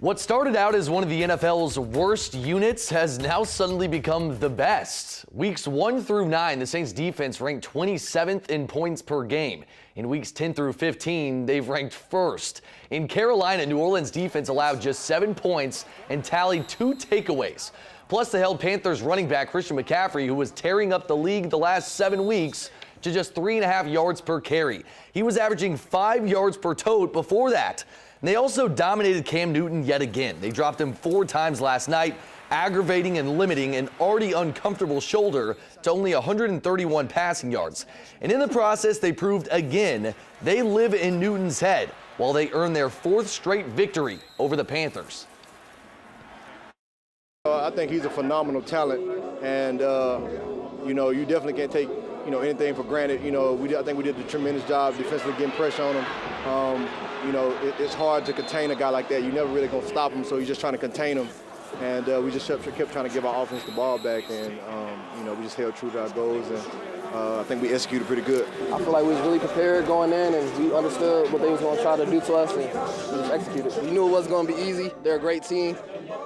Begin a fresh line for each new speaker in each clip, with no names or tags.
What started out as one of the NFL's worst units has now suddenly become the best. Weeks 1 through 9, the Saints defense ranked 27th in points per game. In weeks 10 through 15, they've ranked first. In Carolina, New Orleans defense allowed just 7 points and tallied 2 takeaways. Plus, they held Panthers running back Christian McCaffrey, who was tearing up the league the last 7 weeks, to just 3.5 yards per carry. He was averaging 5 yards per tote before that. They also dominated Cam Newton yet again. They dropped him 4 times last night, aggravating and limiting an already uncomfortable shoulder to only 131 passing yards. And in the process, they proved again they live in Newton's head while they earned their 4th straight victory over the Panthers.
I think he's a phenomenal talent, and you definitely can't take anything for granted. I think we did a tremendous job defensively getting pressure on him. It's hard to contain a guy like that. You're never really going to stop him, so you're just trying to contain him. And we just kept trying to give our offense the ball back, and we just held true to our goals, and I think we executed pretty good.
I feel like we was really prepared going in, and we understood what they was going to try to do to us, and we just executed. We knew it wasn't going to be easy. They're a great team,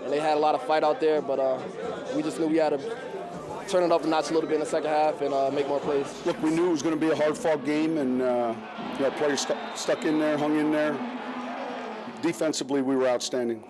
and they had a lot of fight out there, but we just knew we had to turn it up a notch a little bit in the second half and make more plays.
Look, we knew it was going to be a hard-fought game, and players stuck in there, hung in there. Defensively, we were outstanding.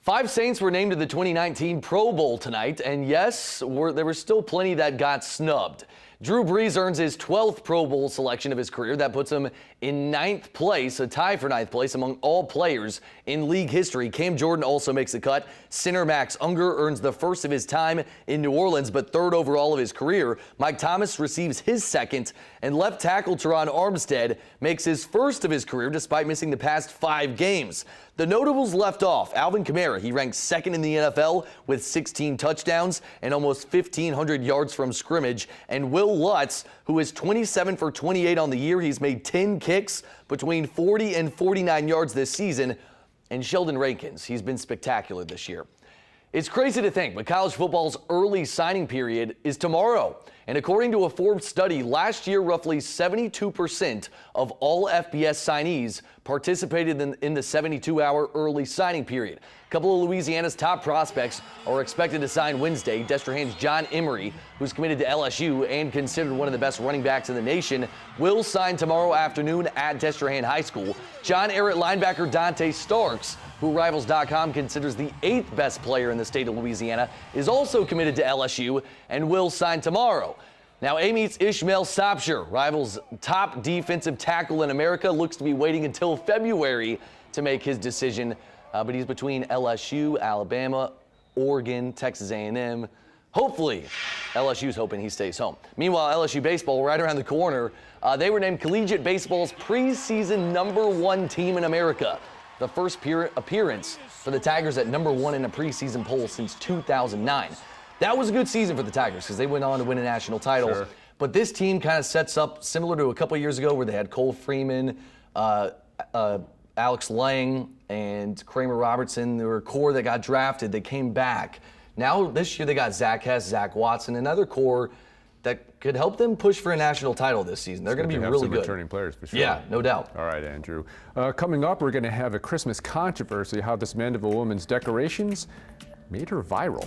5 Saints were named to the 2019 Pro Bowl tonight, and yes, there were still plenty that got snubbed. Drew Brees earns his 12th Pro Bowl selection of his career. That puts him in 9th place, a tie for 9th place among all players in league history. Cam Jordan also makes the cut. Center Max Unger earns the first of his time in New Orleans, but 3rd overall of his career. Mike Thomas receives his 2nd, and left tackle Teron Armstead makes his 1st of his career despite missing the past 5 games. The notables left off. Alvin Kamara, he ranks 2nd in the NFL with 16 touchdowns and almost 1,500 yards from scrimmage. And Will Lutz, who is 27 for 28 on the year, he's made 10 kicks between 40 and 49 yards this season. And Sheldon Rankins, he's been spectacular this year. It's crazy to think, but college football's early signing period is tomorrow. And according to a Forbes study, last year, roughly 72% of all FBS signees participated in the 72-hour early signing period. A couple of Louisiana's top prospects are expected to sign Wednesday. Destrehan's John Emery, who's committed to LSU and considered one of the best running backs in the nation, will sign tomorrow afternoon at Destrehan High School. John Ehret linebacker Dante Starks, who Rivals.com considers the 8th best player in the state of Louisiana, is also committed to LSU and will sign tomorrow. Now, Amy's Ishmael Sopsher, Rivals' top defensive tackle in America, looks to be waiting until February to make his decision, but he's between LSU, Alabama, Oregon, Texas A&M. Hopefully, LSU's hoping he stays home. Meanwhile, LSU baseball, right around the corner, they were named collegiate baseball's preseason #1 team in America. The first appearance for the Tigers at #1 in a preseason poll since 2009. That was a good season for the Tigers because they went on to win a national title. Sure. But this team kind of sets up similar to a couple years ago where they had Cole Freeman, Alex Lang, and Kramer Robertson. They were a core that got drafted. They came back. Now this year they got Zach Hess, Zach Watson, another core that could help them push for a national title this season. They're going to be really good.
Returning players for sure.
Yeah, no doubt.
All right, Andrew. Coming up, we're going to have a Christmas controversy, how this man of a woman's decorations made her viral.